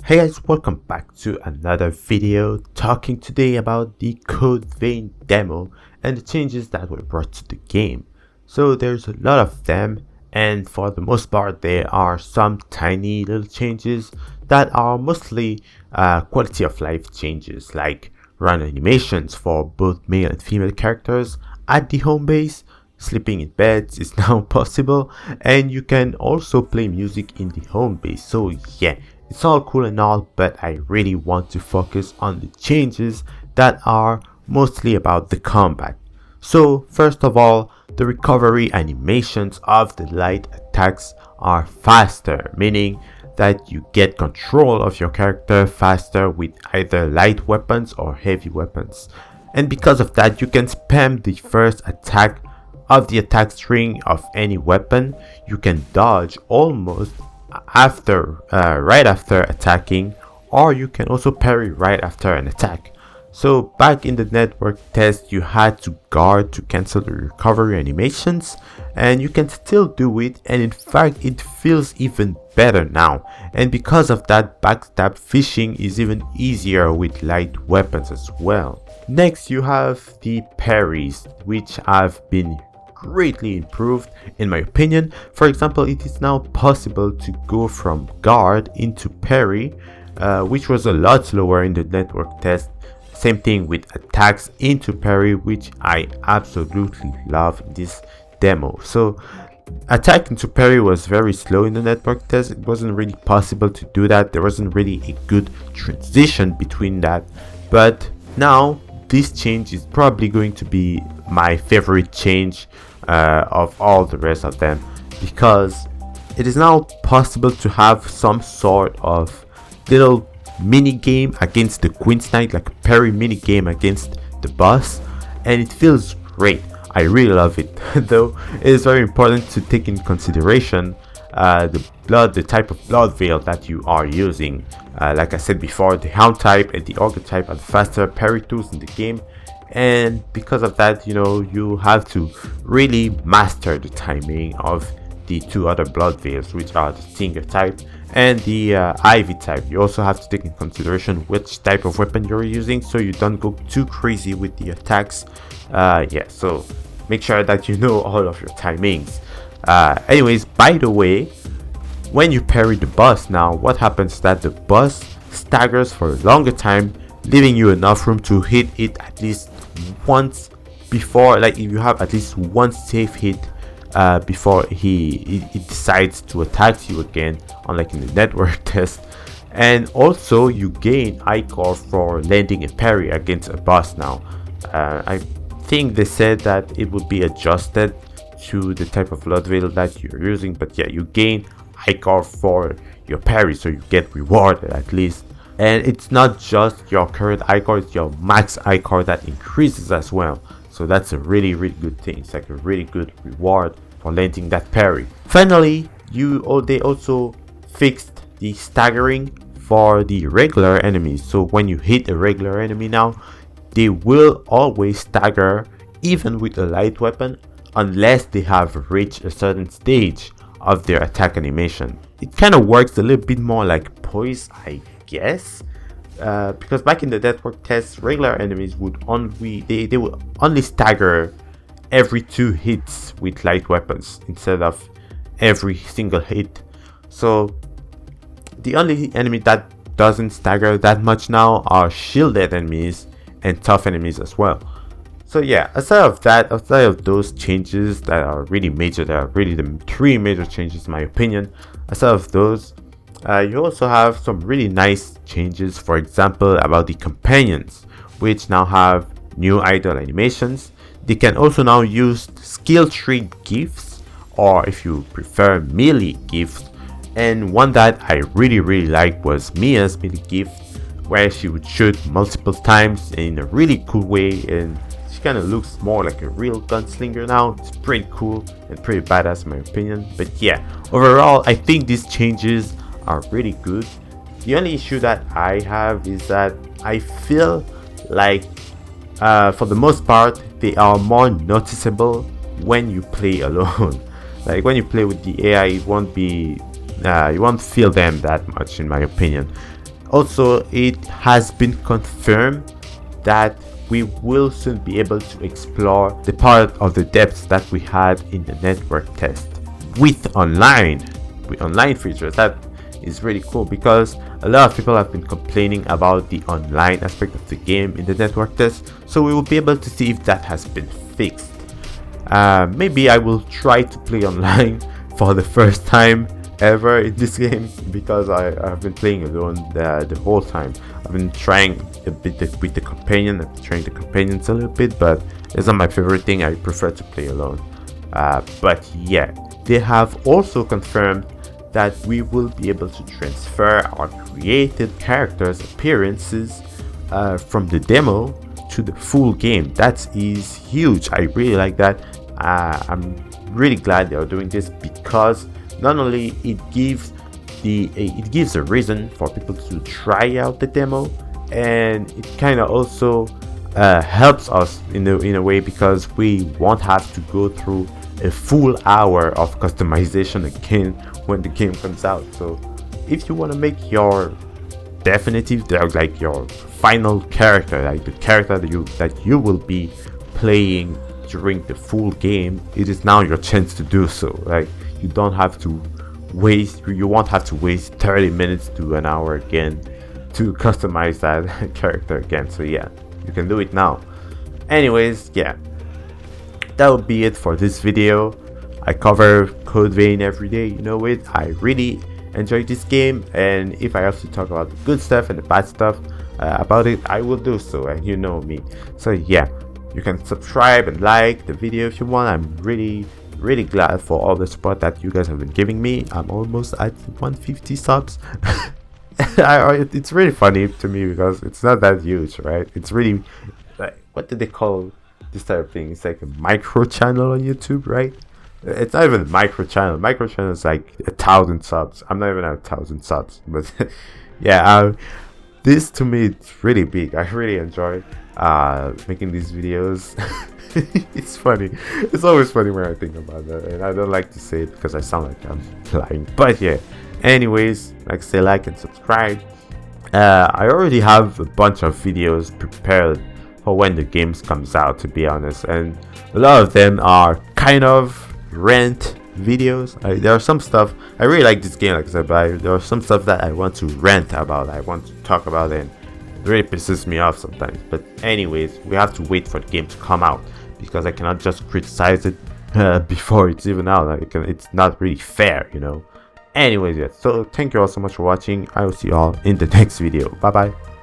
Hey guys, welcome back to another video talking today about the Code Vein demo and the changes that were brought to the game. So there's a lot of them, and for the most part there are some tiny little changes that are mostly quality of life changes, like run animations for both male and female characters at the home base. Sleeping in beds is now possible, and you can also play music in the home base. So yeah, it's all cool and all, but I really want to focus on the changes that are mostly about the combat. So first of all, the recovery animations of the light attacks are faster, meaning that you get control of your character faster with either light weapons or heavy weapons. And because of that, you can spam the first attack of the attack string of any weapon. You can dodge almost right after attacking, or you can also parry right after an attack. So back in the network test, you had to guard to cancel the recovery animations, and you can still do it, and in fact it feels even better now. And because of that, backstab fishing is even easier with light weapons as well. Next, you have the parries, which have been greatly improved in my opinion. For example, it is now possible to go from guard into parry, which was a lot slower in the network test. Same thing with attacks into parry, which I absolutely love in this demo. So attack into parry was very slow in the network test. It wasn't really possible to do that. There wasn't really a good transition between that, but now this change is probably going to be my favorite change of all the rest of them, because it is now possible to have some sort of little mini game against the Queen's Knight, like a parry mini game against the boss, and it feels great. I really love it. Though it is very important to take in consideration the type of blood veil that you are using. Like I said before, the Hound type and the Ogre type are the faster parry tools in the game, and because of that, you have to really master the timing of the two other blood veils, which are the Stinger type and the Ivy type. You also have to take in consideration which type of weapon you're using, so you don't go too crazy with the attacks. So make sure that you know all of your timings. Anyways, by the way, when you parry the boss now, what happens is that the boss staggers for a longer time, leaving you enough room to hit it at least once before, like if you have at least one safe hit before he decides to attack you again, unlike in the network test. And also you gain Ichor for landing a parry against a boss now. I think they said that it would be adjusted to the type of blood veil that you're using, but yeah, you gain Ichor for your parry, so you get rewarded at least. And it's not just your current Ichor, it's your max Ichor that increases as well. So that's a really good thing. It's like a really good reward for landing that parry. Finally, they also fixed the staggering for the regular enemies. So when you hit a regular enemy now, they will always stagger even with a light weapon, unless they have reached a certain stage of their attack animation. It kind of works a little bit more like poise, I guess, because back in the network test, regular enemies would only stagger every 2 hits with light weapons instead of every single hit. So the only enemy that doesn't stagger that much now are shielded enemies and tough enemies as well. So yeah, aside of those changes that are really major, that are really the 3 major changes in my opinion, aside of those, you also have some really nice changes. For example, about the companions, which now have new idle animations. They can also now use skill tree gifts, or if you prefer, melee gifts. And one that I really liked was Mia's melee gift, where she would shoot multiple times in a really cool way, and she kind of looks more like a real gunslinger now. It's pretty cool and pretty badass in my opinion. But yeah, overall I think these changes are really good. The only issue that I have is that I feel like for the most part they are more noticeable when you play alone. Like when you play with the AI, it won't be you won't feel them that much in my opinion. Also, it has been confirmed that we will soon be able to explore the part of the depths that we had in the network test with online features. That is really cool because a lot of people have been complaining about the online aspect of the game in the network test, so we will be able to see if that has been fixed. Maybe I will try to play online for the first time ever in this game, because I've been playing alone the whole time. I've been trying a bit with the companion. I've been trying the companions a little bit, but it's not my favorite thing. I prefer to play alone. But yeah, they have also confirmed that we will be able to transfer our created characters' appearances from the demo to the full game. That is huge. I really like that. I'm really glad they are doing this, because not only it gives a reason for people to try out the demo, and it kind of also helps us in a way, because we won't have to go through a full hour of customization again when the game comes out. So if you want to make your definitive, like your final character, like the character that you will be playing during the full game, it is now your chance to do so. Like, you won't have to waste 30 minutes to an hour again to customize that character again. So yeah, you can do it now. Anyways, yeah, that would be it for this video. I cover Code Vein every day, you know it. I really enjoy this game, and if I have to talk about the good stuff and the bad stuff about it, I will do so, and you know me. So yeah, you can subscribe and like the video if you want. I'm really glad for all the support that you guys have been giving me. I'm almost at 150 subs. It's really funny to me because it's not that huge, right? It's really, like, what do they call this type of thing? It's like a micro channel on YouTube, right? It's not even a micro channel. Micro channel is like 1,000 subs. I'm not even at 1,000 subs, but yeah, this to me, it's really big. I really enjoy making these videos. It's funny. It's always funny when I think about that, and I don't like to say it because I sound like I'm lying. But yeah, anyways, like, say like and subscribe. I already have a bunch of videos prepared for when the games comes out, to be honest, and a lot of them are kind of rant videos. There are some stuff I really like this game, like I said, but there are some stuff that I want to rant about. I want to talk about, and it really pisses me off sometimes. But anyways, we have to wait for the game to come out, because I cannot just criticize it before it's even out. Like, it's not really fair, you know. Anyways, yeah, so thank you all so much for watching. I will see you all in the next video. Bye bye.